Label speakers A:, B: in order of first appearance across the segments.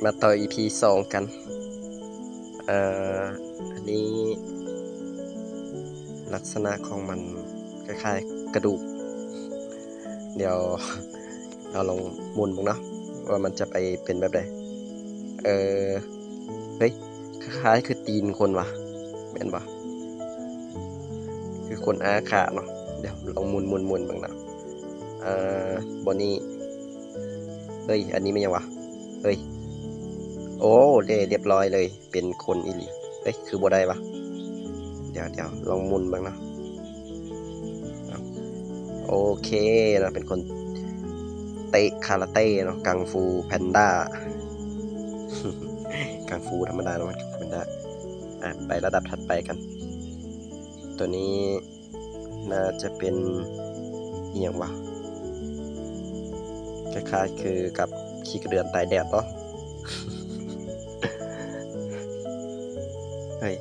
A: มาต่อ EP 2กันอันนี้ลักษณะของมันคล้ายๆกระดูกเดี๋ยวเราลองหมุนบ้างเนาะว่ามันจะไปเป็นแบบไหนเฮ้ยคล้ายๆคือตีนคนวะแม่นปะคือคนอาขาเนาะเดี๋ยวลองหมุนบ้างนะบอนนี่เฮ้ยอันนี้ไม่ยังวะเฮ้ยโอ้เรียบร้อยเลยเป็นคนอีหลีเฮ้ยคือบ่ได้ปะเดี๋ยวลองหมุนบ้างนะโอเคนะเป็นคนเตะคาราเต้เนาะกังฟูแพนด้า กังฟูธรรมดาเนาะแพนด้าไประดับถัดไปกันตัวนี้น่าจะเป็นเอียงวะคล้ายๆคือกับขี้กระเดือนตายแดดเนาะ เฮ้ย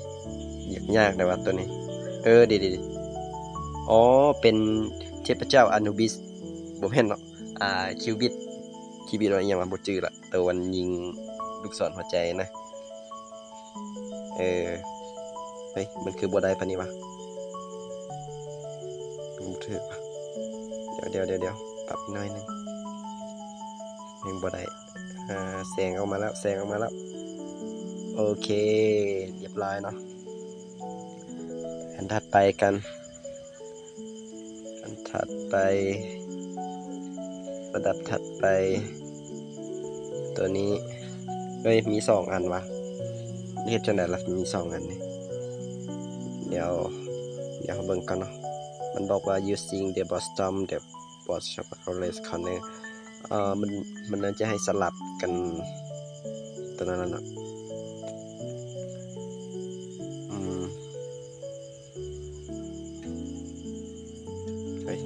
A: ยากเลยว่ะตัวนี้ดีอ๋อเป็นเทพเจ้าอนูบิสผมเห็นเนาะคิวบิดว่าอย่างมาบ่จื้อละแต่วันยิงลูกศรหัวใจนะเฮ้ยมันคือบ่ได้ปะนี่วะดูถือปะเดี๋ยวปรับหน่อยนึงยังบ่ได้แสงออกมาแล้วโอเคเรียบร้อยเนาะอันถัดไปกันระดับถัดไปตัวนี้เฮ้ยมี2 อันวะเฮ็ดจังได๋ล่ะมี2 อันนี่เดี๋ยวเบิ่งกันเนาะมันบอกว่า using the bottom the bottom always corner มันน่าจะให้สลับกันตัวนั้นน่ะเฮ้ย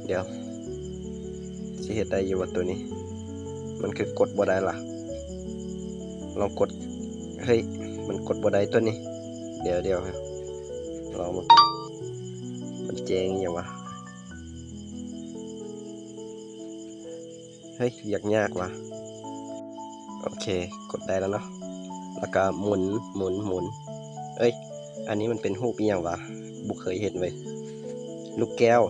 A: เดี๋ยวสิเฮ็ดได้อยู่ว่าตัวนี้มันคือกดบ่ได้ล่ะลองกดเฮ้ยมันกดบ่ได้ตัวนี้เดี๋ยวลองมันแจ้งอย่างวะเฮ้ยยากว่ะโอเคกดได้แล้วเนาะแล้วก็หมุนเอ้ยอันนี้มันเป็นรูปอีหยังวะบ่เคยเห็นเว้ยลูกแก้ว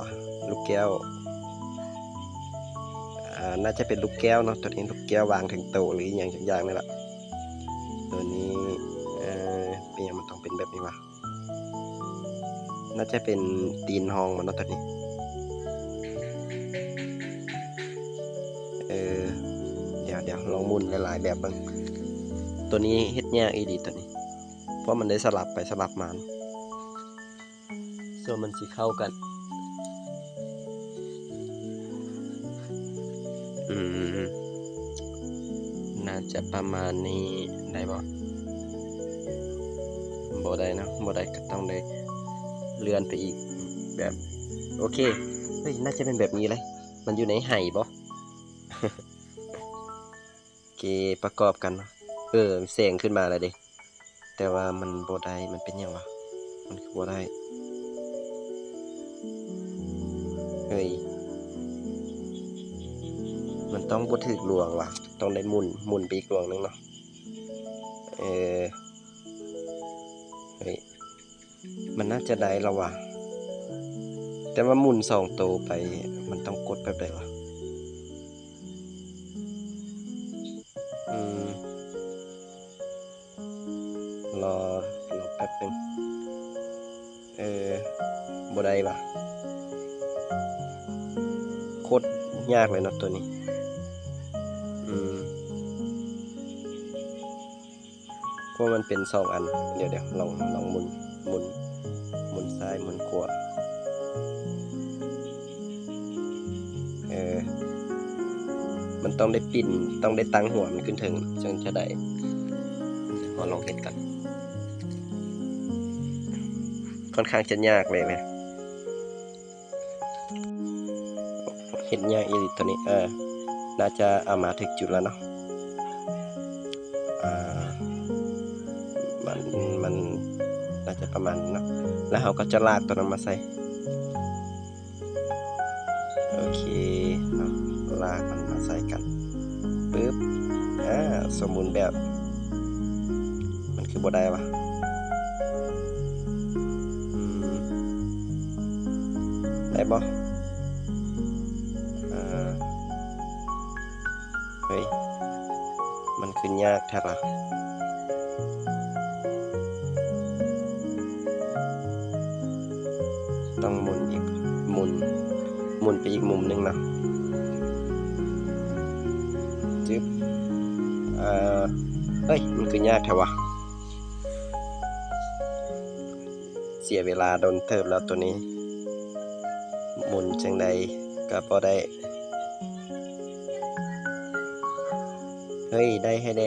A: น่าจะเป็นลูกแก้วเนาะตัวนี้ลูกแก้ววางถึงโตหรืออย่างสักอย่างนี่แหละตัวนี้เป็นอย่างมันต้องเป็นแบบนี้วะน่าจะเป็นตีนหองมันเนาะตัวนี้เดี๋ยวลองหมุนหลายๆแบบบ้างตัวนี้เฮ็ดยากอีดีตัวนี้เพราะมันได้สลับไปสลับมาส่วนมันสิเข้ากันน่าจะประมาณนี้ได้บ่ได้นะบ่ได้ก็ต้องได้เลื่อนไปอีกแบบโอเคเฮ้ยน่าจะเป็นแบบนี้เลยมันอยู่ในไหบ่ โอเคประกอบกันแสงขึ้นมาแล้วเด้แต่ว่ามันบ่ได้มันเป็นหยังวะมันคือบ่ได้เฮ้ยมันต้องบ่ถึกลวงว่ะต้องได้หมุนไปอีกลวงนึงเนาะเฮ้ยมันน่าจะได้แล้วว่ะแต่ว่าหมุน2 โตไปมันต้องกดแบบใดวะรอแป๊บนึงบ่ได้ว่ะโคตรยากเลยเนาะตัวนี้เพราะมันเป็น2 อันเดี๋ยวลองหมุนซ้ายหมุนขวามันต้องได้ปิ่นต้องได้ตั้งหัวมันขึ้นถึงจึงจะได้ลองเห็นกันค่อนข้างจะยากเลยไหมเห็นยากอีกตัวนี้น่าจะเอามาถึงจุดแล้วเนาะมันน่าจะประมาณนั้นแล้วเราก็จะลากตัวนั้นมาใส่โอเคลากมันมาใส่กันปึ๊บ สมบูรณ์แบบ มันคือบ่ได้วะได้บ่เฮ้ยมันคือยากแท้ละต้องหมุนอีกหมุนไปอีกมุมหนึงนะจึ๊บเฮ้ยมันคือยากแท้วะเสียเวลาโดนเติบแล้วตัวนี้หมุนจังใดก็บ่ได้เฮ้ยได้ให้แด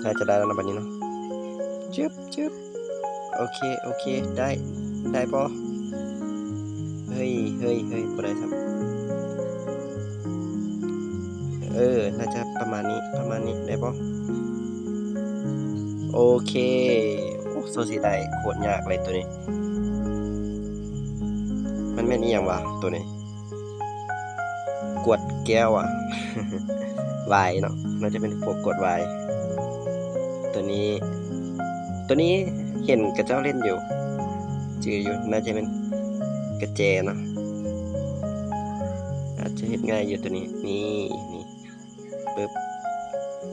A: ถ้าจะได้แล้วนะบัดนี้เนาะจึ๊บโอเคได้บ่เฮ้ยบ่ได้ครับน่าจะประมาณนี้ได้บ่โอเคโอ้โซสิได้โคตรยากเลยตัวนี้มันแม่นอีหยังวะตัวนี้กวดแก้วอ่ะ วายเนาะน่าจะเป็นพวกกดวายตัวนี้เห็นกระเจ้าเล่นอยู่จืออยู่น่าจะเป็นกระแจเนาะอาจจะเห็นง่ายอยู่ตัวนี้นี่ปึ๊บ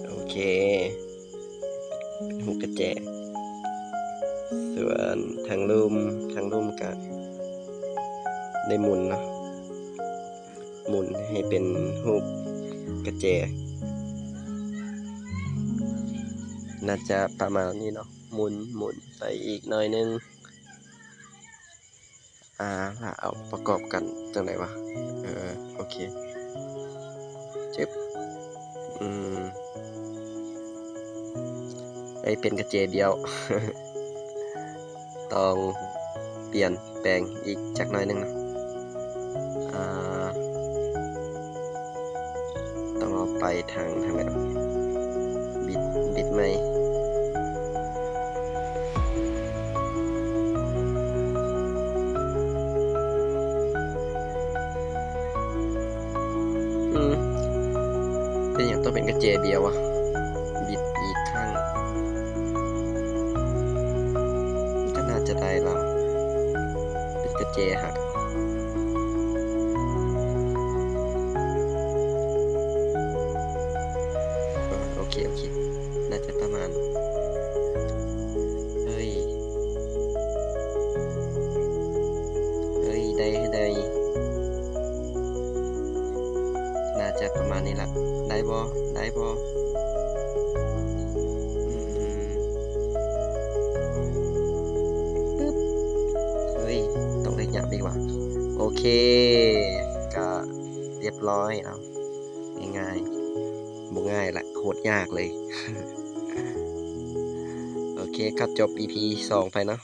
A: โอเคเป็นหูกระแจส่วนทางลุ่มก็ได้หมุนเนาะหมุนให้เป็นรูปกระแจน่าจะประมาณนี้เนาะหมุนไปอีกหน่อยนึงแล้วเอาประกอบกันจังไหนวะโอเคจึ๊บได้เป็นกระเจเดียว ต้องเปลี่ยนแปลงอีกจักหน่อยนึงนะต้องเอาไปทางแบบบิดไหมเป็นอย่างต้องเป็นกระเจเดียวอะบิดอีกข้างก็น่าจะได้แล้วเป็นกระเจหักโอเคน่าจะประมาณเฮ้ยได้น่าจะประมาณนี้ละได้บ่ปึ๊บเฮ้ยต้องได้หยับดีกว่าโอเคก็เรียบร้อยเอาง่ายบ่ง่ายละโคตรยากเลย โอเคครับจบ EP 2ไปเนาะ